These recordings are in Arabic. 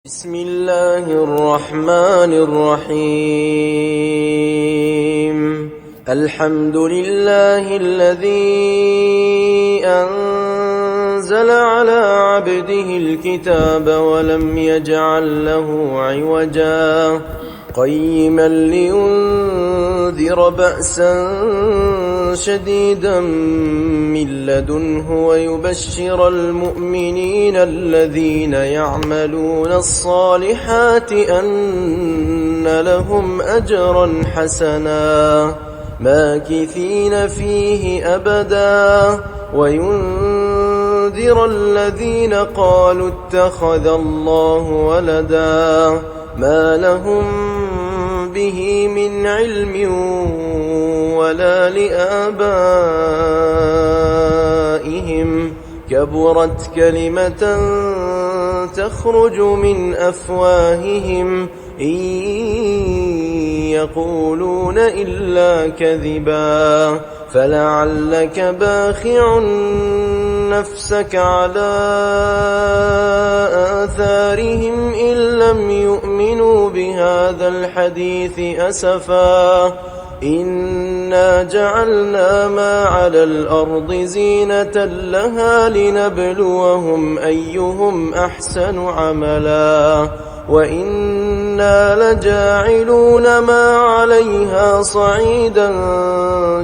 بسم الله الرحمن الرحيم الحمد لله الذي أنزل على عبده الكتاب ولم يجعل له عوجا قيما لينذر بأسا شديدا من لدنه ويبشر المؤمنين الذين يعملون الصالحات أن لهم أجرا حسنا ماكثين فيه أبدا وينذر الذين قالوا اتخذ الله ولدا ما لهم به من علم ولا لآبائهم كبرت كلمة تخرج من أفواههم إن يقولون إلا كذبا فلعلك باخع نفسك على آثارهم إن لم يؤمنوا بهذا الحديث أسفا إنا جعلنا ما على الأرض زينة لها لنبلوهم أيهم أحسن عملا وإنا لجاعلون ما عليها صعيدا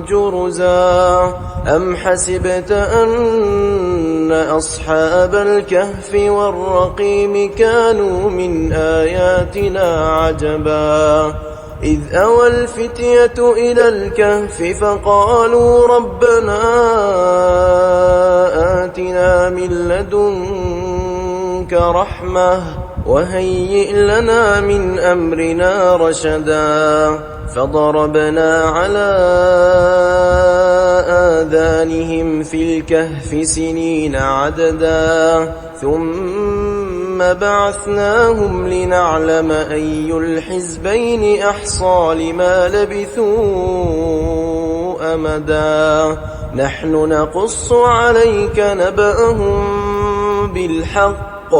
جرزا أم حسبت أن أصحاب الكهف والرقيم كانوا من آياتنا عجبا إذ أوى الفتية إلى الكهف فقالوا ربنا آتنا من لدنك رحمة وهيئ لنا من أمرنا رشدا فضربنا على آذانهم في الكهف سنين عددا ثم بعثناهم لنعلم أي الحزبين أحصى لما لبثوا أمدا نحن نقص عليك نبأهم بالحق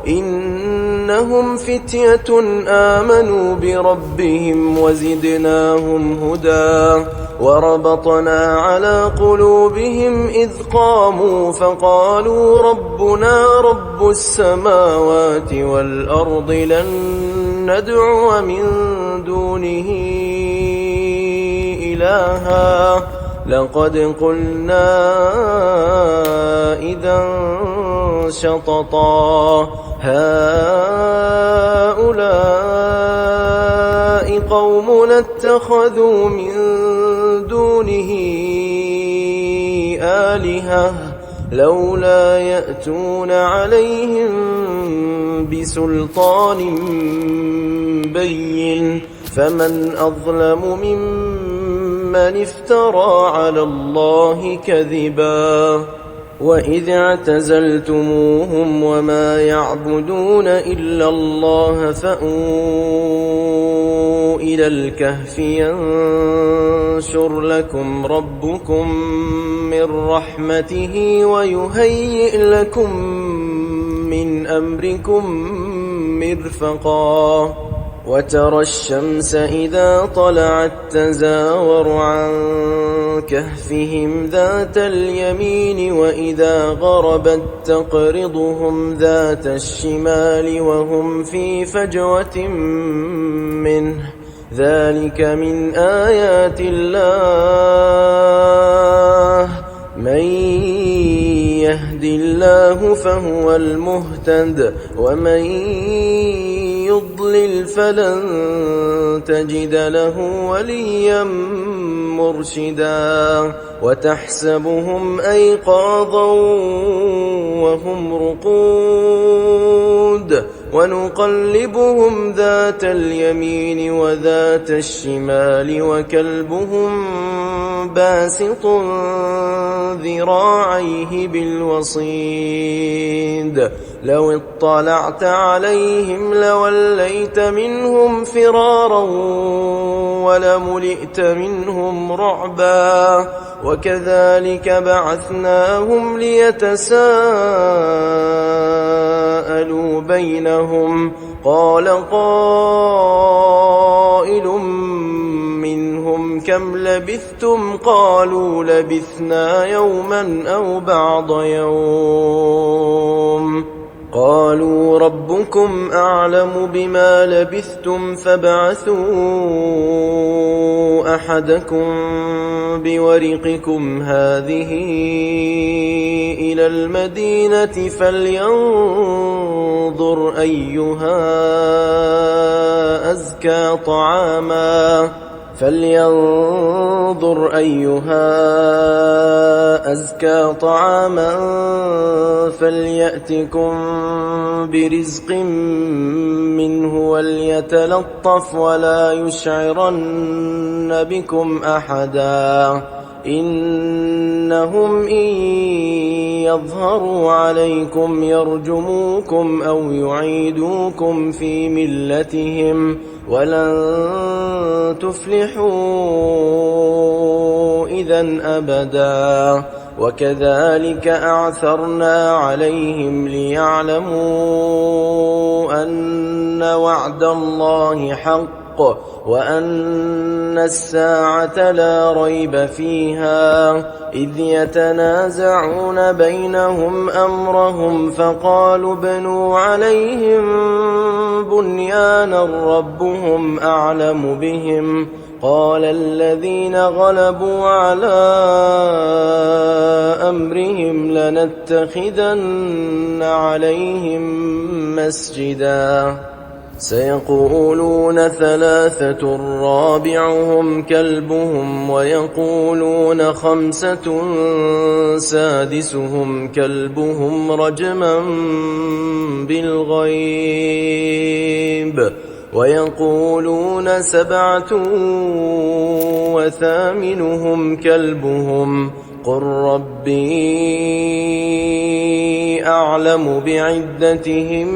إنهم فتية آمنوا بربهم وزدناهم هدى وربطنا على قلوبهم إذ قاموا فقالوا ربنا رب السماوات والأرض لن ندعو من دونه إلها لقد قلنا إذا شططا هؤلاء قومنا اتخذوا من دونه آلهة لولا يأتون عليهم بسلطان بين فمن أظلم ممن افترى على الله كذبا وإذ اعتزلتموهم وما يعبدون إلا الله فأووا إلى الكهف ينشر لكم ربكم من رحمته ويهيئ لكم من أمركم مرفقا وترى الشمس إذا طلعت تزاور عن كهفهم ذات اليمين وإذا غربت تقرضهم ذات الشمال وهم في فجوة منه ذلك من آيات الله من يهد الله فهو المهتد ومن يضلل فلن تجد له وليا مرشدا وتحسبهم أيقاظا وهم رقود ونقلبهم ذات اليمين وذات الشمال وكلبهم باسط ذراعيه بالوصيد لو اطلعت عليهم لوليت منهم فرارا ولملئت منهم رعبا وكذلك بعثناهم ليتساءلوا بينهم قال قائل منهم كم لبثتم قالوا لبثنا يوما أو بعض يوم قالوا ربكم أعلم بما لبثتم فابعثوا أحدكم بورقكم هذه إلى المدينة فلينظر أيها أزكى طعاما فليأتكم برزق منه وليتلطف ولا يشعرن بكم أحدا إنهم إن يظهروا عليكم يرجموكم أو يعيدوكم في ملتهم ولن تفلحوا إذا أبدا وكذلك أعثرنا عليهم ليعلموا أن وعد الله حق وأن الساعة لا ريب فيها إذ يتنازعون بينهم أمرهم فقالوا ابنوا عليهم بنيانا ربهم أعلم بهم قال الذين غلبوا على أمرهم لنتخذن عليهم مسجدا سيقولون ثلاثة رابعهم كلبهم ويقولون خمسة سادسهم كلبهم رجما بالغيب ويقولون سبعة وثامنهم كلبهم قل ربي أعلم بعدتهم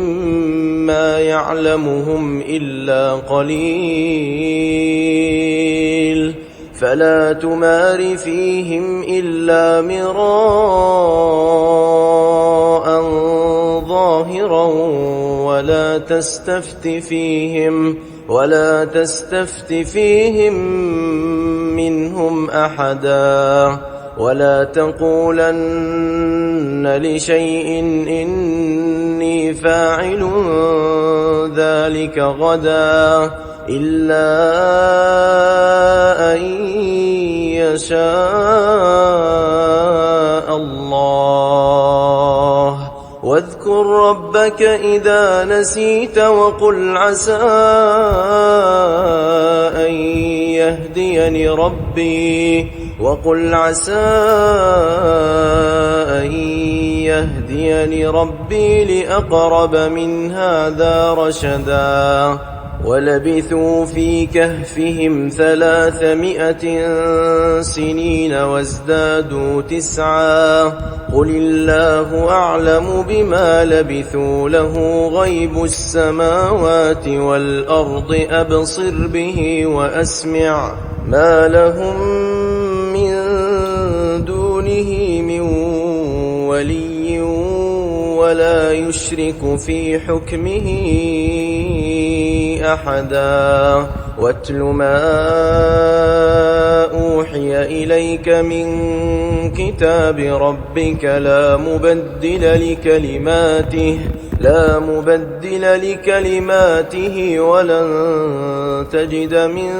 ما يعلمهم إلا قليل فلا تمار فيهم إلا مراء ظاهرا ولا تستفت فيهم منهم أحدا ولا تقولن لشيء إني فاعل ذلك غدا إلا أن يشاء الله واذكر ربك إذا نسيت وقل عسى أن يهديني ربي لأقرب من هذا رشدا ولبثوا في كهفهم 300 سنين وازدادوا 9 قل الله أعلم بما لبثوا له غيب السماوات والأرض أبصر به وأسمع ما لهم من دونه من ولي ولا يشرك في حكمه أحدا واتل ما أوحي إليك من كتاب ربك لا مبدل لكلماته ولن تجد من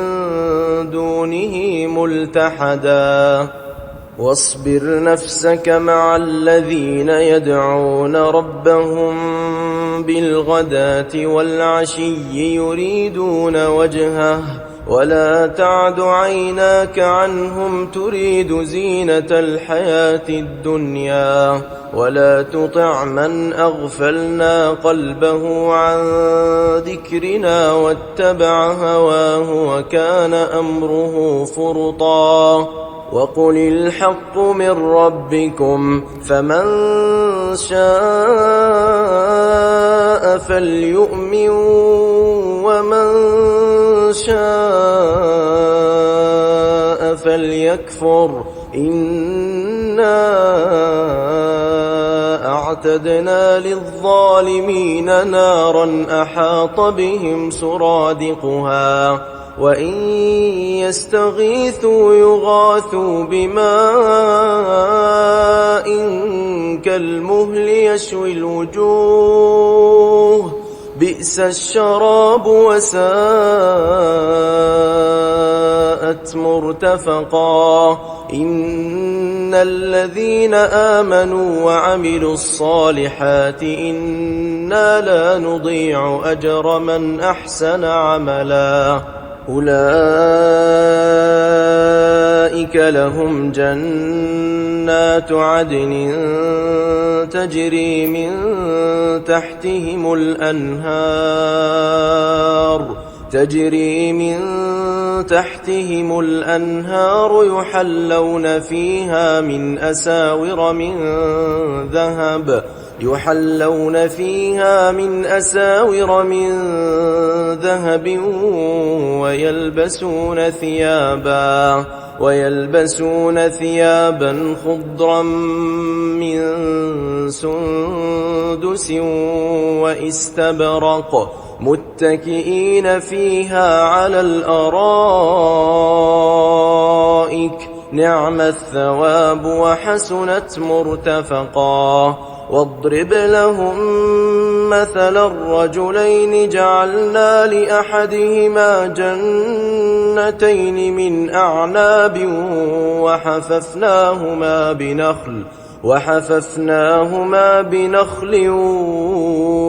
دونه ملتحدا واصبر نفسك مع الذين يدعون ربهم بالغداة والعشي يريدون وجهه ولا تعد عيناك عنهم تريد زينة الحياة الدنيا ولا تطع من أغفلنا قلبه عن ذكرنا واتبع هواه وكان أمره فرطا وقل الحق من ربكم فمن شاء فليؤمن ومن شاء فليكفر إنا أعتدنا للظالمين نارا أحاط بهم سرادقها وإن يستغيثوا يغاثوا بماء كالمهل يشوي الوجوه بئس الشراب وساءت مرتفقا إن الذين آمنوا وعملوا الصالحات إنا لا نضيع أجر من أحسن عملا أولئك لهم جنات عدن تجري من تحتهم الأنهار يحلون فيها من أساور من ذهب ويلبسون ثيابا خضرا من سندس واستبرق متكئين فيها على الأرائك نعم الثواب وحسنت مرتفقا واضرب لهم مثل الرجلين جعلنا لأحدهما جنتين من أعناب وحففناهما بنخل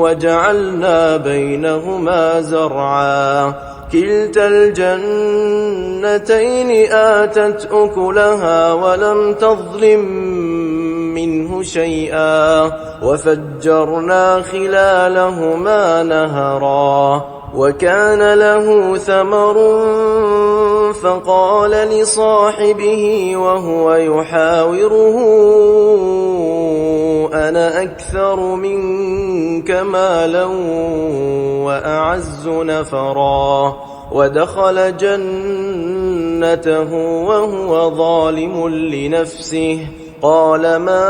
وجعلنا بينهما زرعا كلتا الجنتين آتت أكلها ولم تظلم منه شيئا وفجرنا خلالهما نهرا وكان له ثمر فقال لصاحبه وهو يحاوره أنا أكثر منك مالا وأعز نفرا ودخل جنته وهو ظالم لنفسه قال ما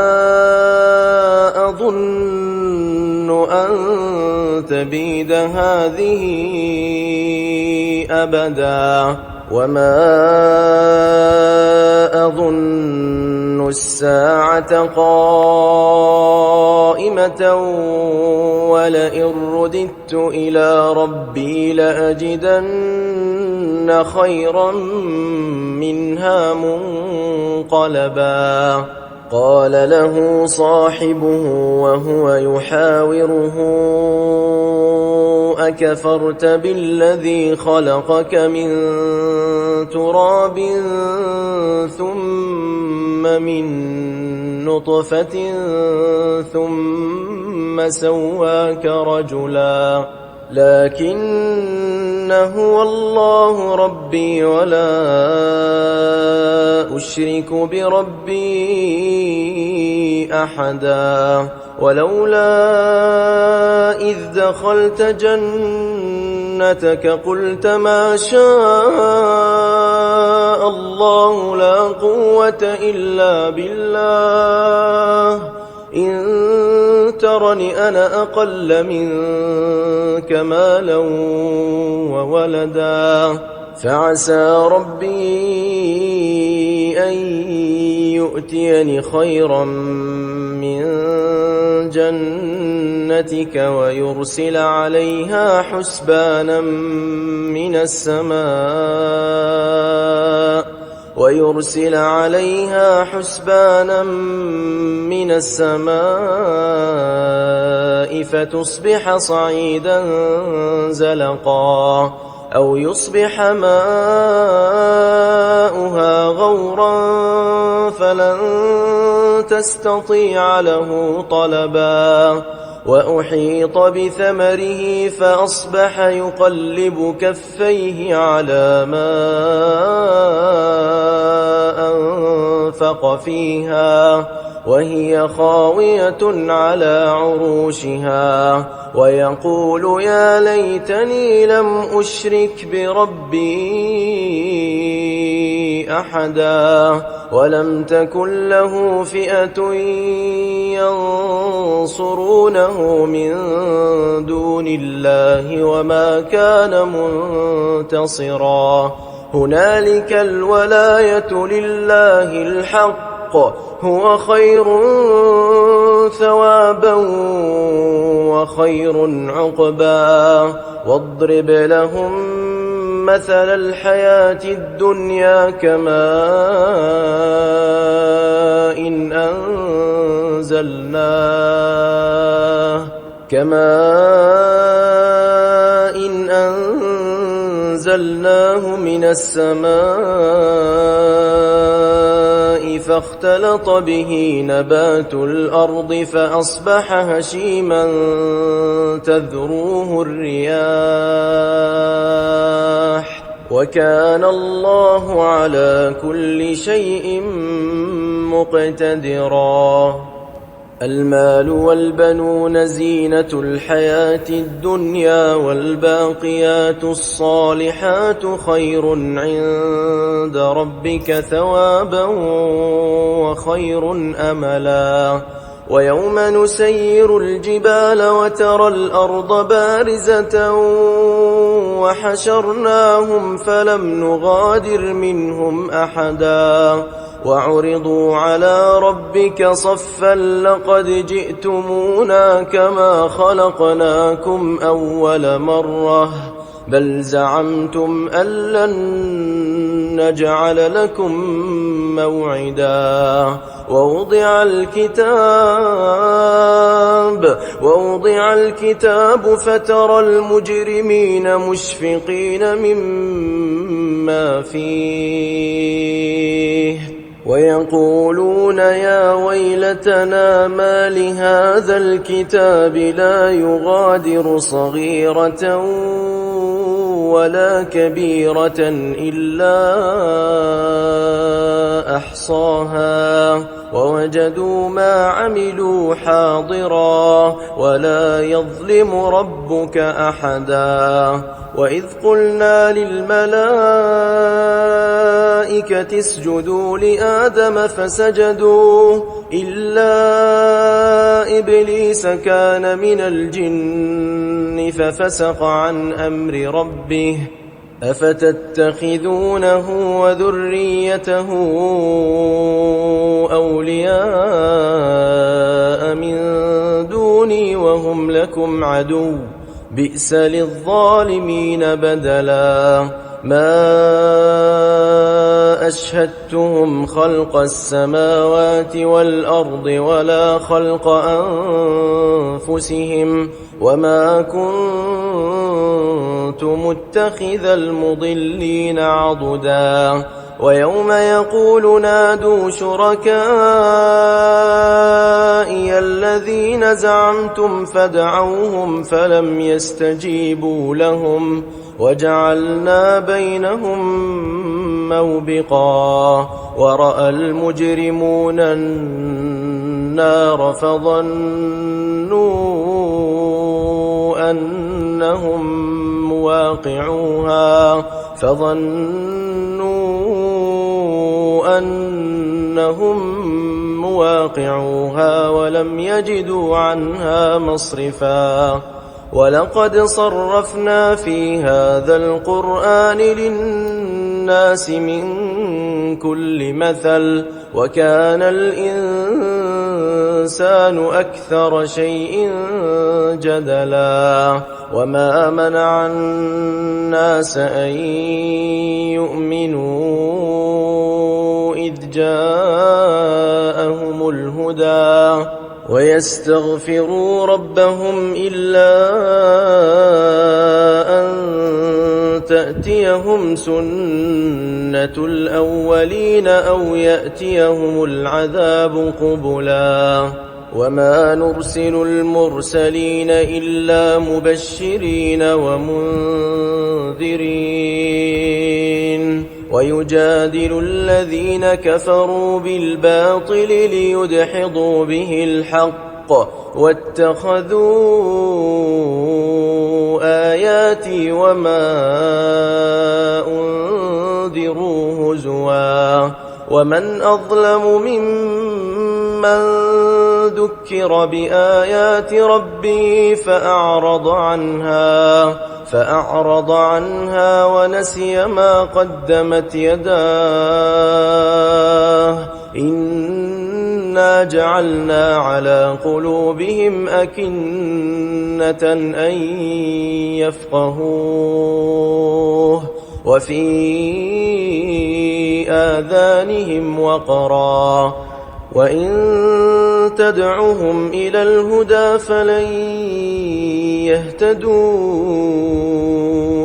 أظن أن تبيد هذه أبدا وما أظن الساعة قائمة ولئن رددت إلى ربي لأجدن خيرا منها منقلبا قال له صاحبه وهو يحاوره أكفرت بالذي خلقك من تراب ثم من نطفة ثم سواك رجلا لكن هو الله ربي ولا أشرك بربي أحدا ولولا إذ دخلت جنتك قلت ما شاء الله لا قوة إلا بالله إن ترني أنا أقل منك مالا وولدا فعسى ربي أن يؤتيني خيرا من جنتك ويرسل عليها حسبانا من السماء فتصبح صعيدا زلقا أو يصبح ماؤها غورا فلن تستطيع له طلبا وأحيط بثمره فأصبح يقلب كفيه على ما أنفق فيها وهي خاوية على عروشها ويقول يا ليتني لم أشرك بربي أحدا ولم تكن له فئة ينصرونه من دون الله وما كان منتصرا هنالك الولاية لله الحق هو خير ثوابا وخير عقبا واضرب لهم مثل الحياة الدنيا كماء إن أنزلناه من السماء فاختلط به نبات الأرض فأصبح هشيما تذروه الرياح وكان الله على كل شيء مقتدرا المال والبنون زينة الحياة الدنيا والباقيات الصالحات خير عند ربك ثوابا وخير أملا ويوم نسير الجبال وترى الأرض بارزة وحشرناهم فلم نغادر منهم أحدا وعرضوا على ربك صفا لقد جئتمونا كما خلقناكم أول مرة بل زعمتم أن لن نجعل لكم موعدا ووضع الكتاب فترى المجرمين مشفقين مما فيه ويقولون يا ويلتنا ما لهذا الكتاب لا يغادر صغيرة ولا كبيرة إلا أحصاها ووجدوا ما عملوا حاضرا ولا يظلم ربك أحدا وإذ قلنا للملائكة اسجدوا لآدم فسجدوا إلا إبليس كان من الجن ففسق عن أمر ربه أفتتخذونه وذريته أولياء من دوني وهم لكم عدو بئس للظالمين بدلا ما أشهدتهم خلق السماوات والأرض ولا خلق أنفسهم وما كنت متخذ المضلين عضدا ويوم يقول نادوا شركائي الذين زعمتم فدعوهم فلم يستجيبوا لهم وجعلنا بينهم موبقا ورأى المجرمون النار فظنوا أنهم مواقعوها ولم يجدوا عنها مصرفا ولقد صرفنا في هذا القرآن للناس من كل مثل وكان الإنسان أكثر شيء جدلا وما منع الناس أن يؤمنوا إذ جاءهم الهدى ويستغفروا ربهم إلا أن تأتيهم سنة الأولين أو يأتيهم العذاب قبلا وما نرسل المرسلين إلا مبشرين ومنذرين ويجادل الذين كفروا بالباطل ليدحضوا به الحق واتخذوا آياتي وما أنذروا هزوا ومن أظلم ممن ذكر بآيات ربه فأعرض عنها ونسي ما قدمت يداه إنا جعلنا على قلوبهم أكنة أن يفقهوه وفي آذانهم وقرا وإن تدعهم إلى الهدى فلن يهتدوا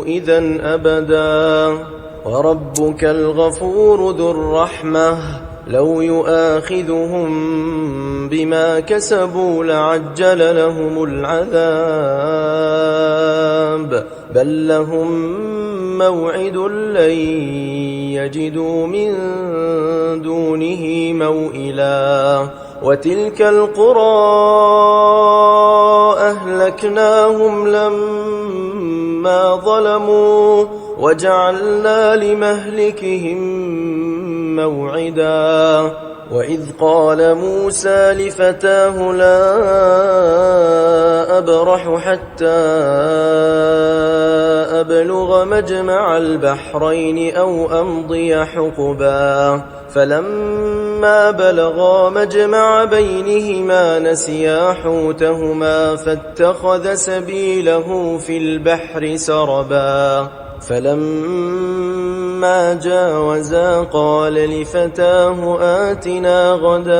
إذن أبدا وربك الغفور ذو الرحمة لو يؤاخذهم بما كسبوا لعجل لهم العذاب بل لهم موعد لن يجدوا من دونه موئلا وتلك القرى أهلكناهم لما ظلموا وجعلنا لمهلكهم موعدا وإذ قال موسى لفتاه لا أبرح حتى أبلغ مجمع البحرين أو أمضي حقبا فلما بلغا مجمع بينهما نسيا حوتهما فاتخذ سبيله في البحر سربا فلما جاوزا قال لفتاه آتنا غداءنا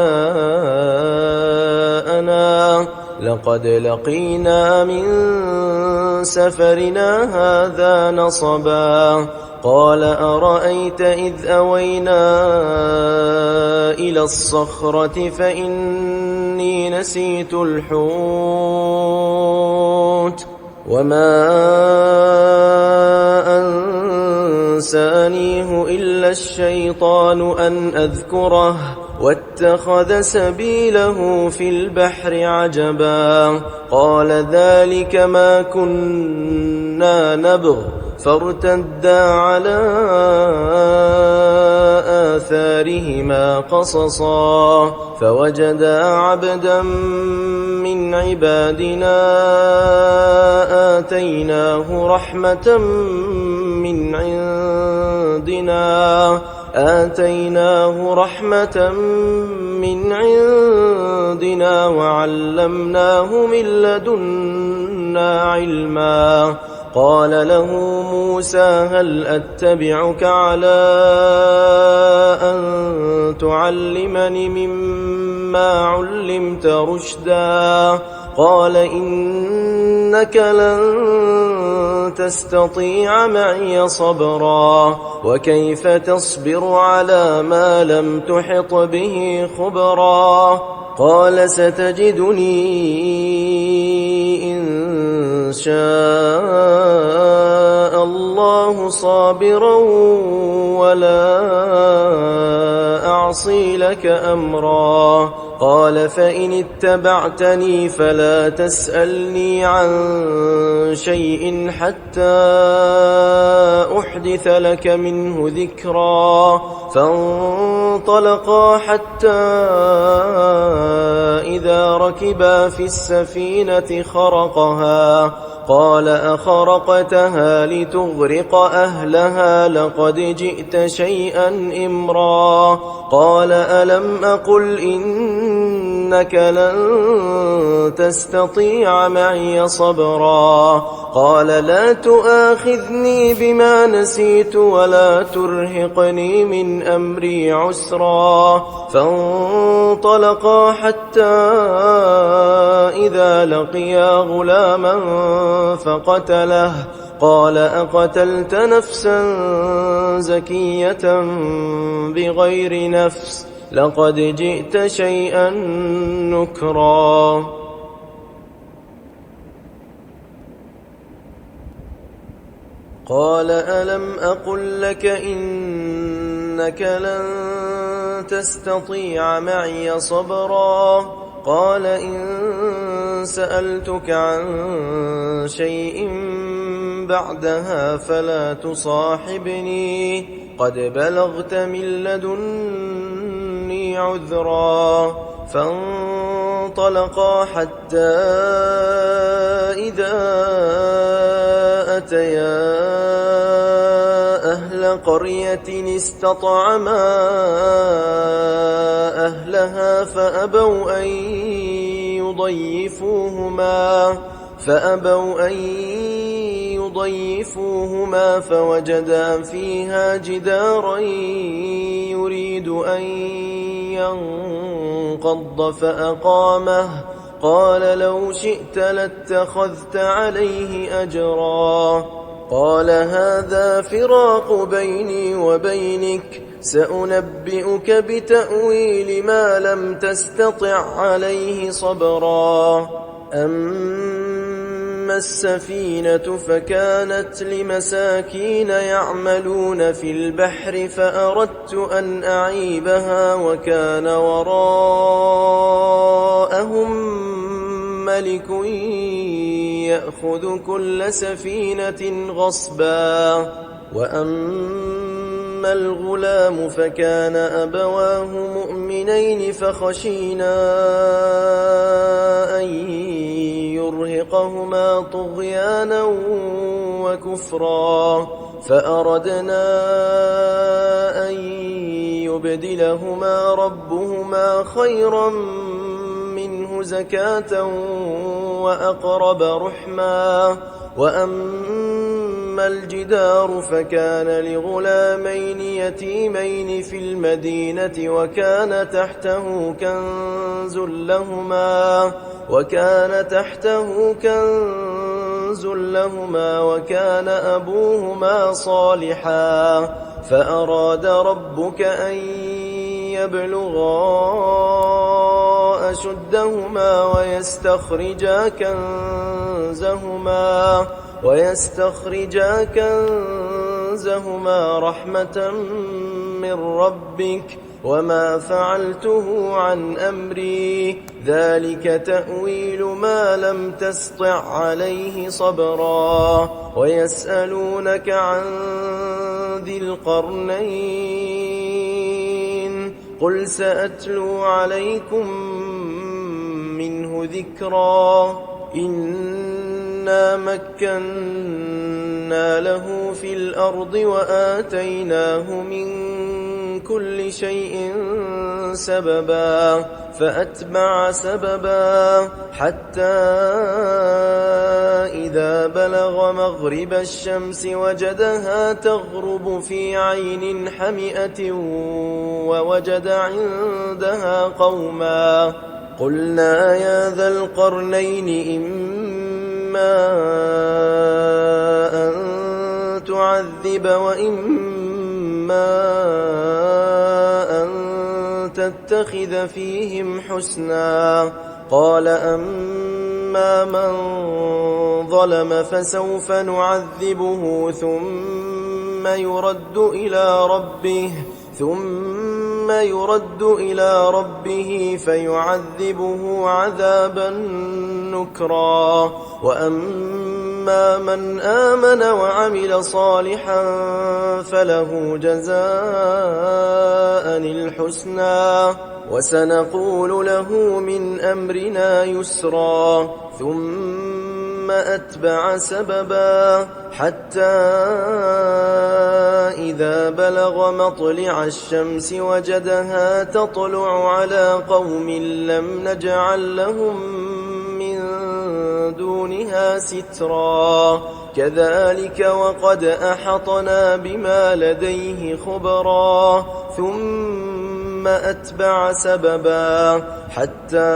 لقد لقينا من سفرنا هذا نصبا قال أرأيت إذ أوينا إلى الصخرة فإني نسيت الحوت وما أنسانيه إلا الشيطان أن أذكره واتخذ سبيله في البحر عجبا قال ذلك ما كنا نبغ فارتدا على آثارهما قصصا فوجدا عبدا من عبادنا آتيناه رحمة من عندنا وعلمناه من لدنا علما قال له موسى هل أتبعك على أن تعلمني مما علمت رشدا قال إنك لن تستطيع معي صبرا وكيف تصبر على ما لم تحط به خبرا قال ستجدني إن شاء الله صابرا ولا أعصي لك أمرا قال فإن اتبعتني فلا تسألني عن شيء حتى أحدث لك منه ذكرا فانطلقا حتى إذا ركبا في السفينة خرقها قال أخرقتها لتغرق أهلها لقد جئت شيئا إمرا قال ألم أقل إنك لن تستطيع معي صبرا قال لا تؤاخذني بما نسيت ولا ترهقني من أمري عسرا فانطلقا حتى إذا لقيا غلاما فقتله قال أقتلت نفسا زكية بغير نفس لقد جئت شيئا نكرا قال ألم أقل لك إنك لن تستطيع معي صبرا قال إن سألتك عن شيء بعدها فلا تصاحبني قد بلغت من لدني عذرا فانطلقا حتى إذا أتيا أهل قرية استطعما أهلها فأبوا أن يضيفوهما فوجدا فيها جدارا يريد أن ينقض فأقامه قال لو شئت لاتخذت عليه أجرا قال هذا فراق بيني وبينك سأنبئك بتأويل ما لم تستطع عليه صبرا أما السفينة فكانت لمساكين يعملون في البحر فأردت أن أعيبها وكان وراءهم ملك يأخذ كل سفينة غصبا وأما الغلام فكان أبواه مؤمنين فخشينا أن يرهقهما طغيانا وكفرا فأردنا أن يبدلهما ربهما خيرا منه زكاة وأقرب رحما وأما الجدار فكان لغلامين يتيمين في المدينة وكان تحته كنز لهما وكان أبوهما صالحا فأراد ربك أن يبلغا أشدهما ويستخرجا كنزهما رحمة من ربك وما فعلته عن أمري ذلك تأويل ما لم تسطع عليه صبرا ويسألونك عن ذي القرنين قل سأتلو عليكم منه ذكرا إنا مكنا له في الأرض وآتيناه من كل شيء سببا فأتبع سببا حتى إذا بلغ مغرب الشمس وجدها تغرب في عين حمئة ووجد عندها قوما قلنا يا ذا القرنين إما أن تعذب وإما أن تتخذ فيهم حسنا قال أما من ظلم فسوف نعذبه ثم يرد إلى ربه فيعذبه عذابا نكرا وأما من آمن وعمل صالحا فله جزاء الحسنى وسنقول له من أمرنا يسرا ثم أتبع سببا حتى إذا بلغ مطلع الشمس وجدها تطلع على قوم لم نجعل لهم من دونها سترا كذلك وقد أحطنا بما لديه خبرا ثم أتبع سببا حتى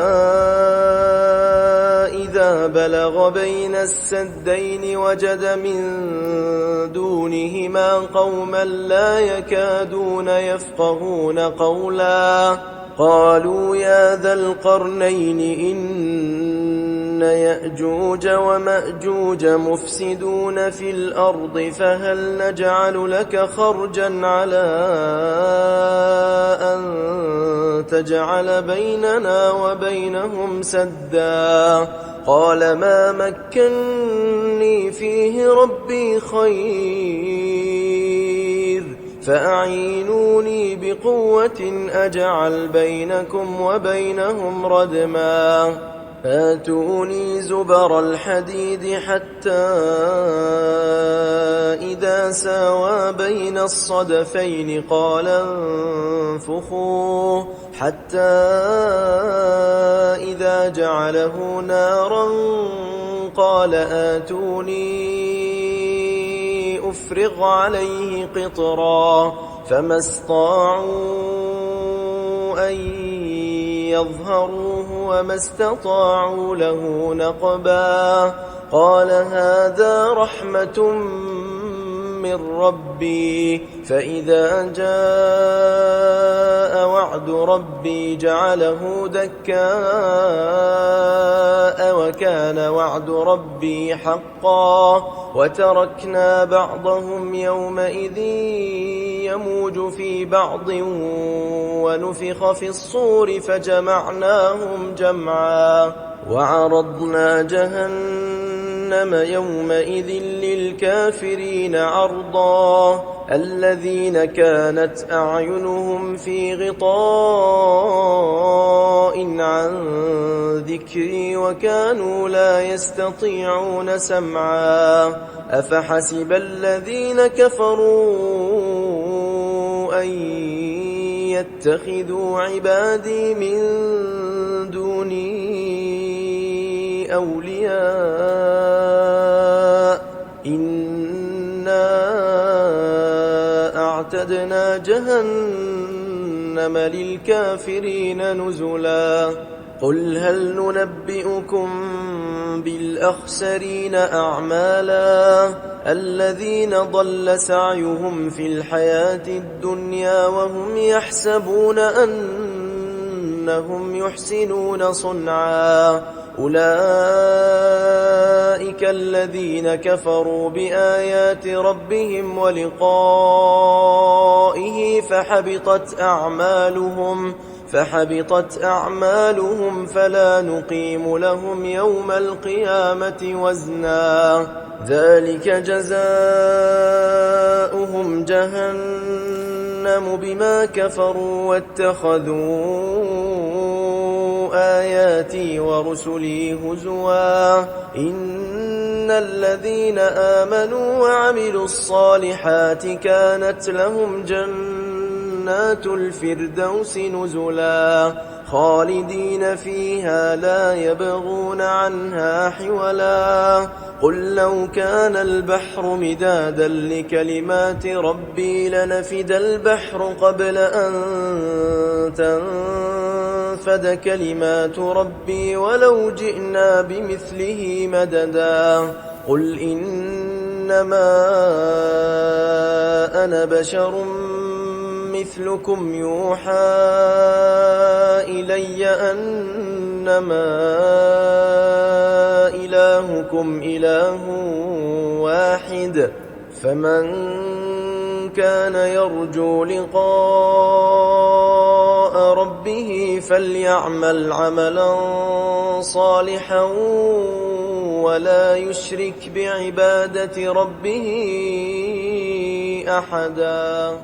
إذا بلغ بين السدين وجد من دونهما قوما لا يكادون يفقهون قولا قالوا يا ذا القرنين إن يأجوج ومأجوج مفسدون في الأرض فهل نجعل لك خرجا على أن تجعل بيننا وبينهم سدا قال ما مكني فيه ربي خير فأعينوني بقوة أجعل بينكم وبينهم ردما آتوني زبر الحديد حتى إذا ساوى بين الصدفين قال انفخوا حتى إذا جعله نارا قال آتوني أفرغ عليه قطرا فما استطاعوا أن يظهروه وما استطاعوا له نقبا قال هذا رحمة من ربي فإذا جاء وعد ربي جعله دكاء وكان وعد ربي حقا وتركنا بعضهم يومئذ يموج في بعض ونفخ في الصور فجمعناهم جمعا وعرضنا جهنم يومئذ للكافرين عرضا الذين كانت أعينهم في غطاء عن ذكري وكانوا لا يستطيعون سمعا أفحسب الذين كفروا أن يتخذوا عبادي من دوني أولياء إنا أعتدنا جهنم للكافرين نزلا قل هل ننبئكم بالأخسرين أعمالا الذين ضل سعيهم في الحياة الدنيا وهم يحسبون أنهم يحسنون صنعا أولئك الذين كفروا بآيات ربهم ولقائه فحبطت أعمالهم فلا نقيم لهم يوم القيامة وزنا ذلك جزاؤهم جهنم بما كفروا واتخذوا آياتي ورسلي هزوا إن الذين آمنوا وعملوا الصالحات كانت لهم جنات الفردوس نزلا خالدين فيها لا يبغون عنها حولا قل لو كان البحر مدادا لكلمات ربي لنفد البحر قبل أن تنفد كلمات ربي ولو جئنا بمثله مددا قل إنما أنا بشر مثلكم يوحى إلي أنما إلهكم إله واحد فمن كان يرجو لقاء ربه فليعمل عملا صالحا ولا يشرك بعبادة ربه أحدا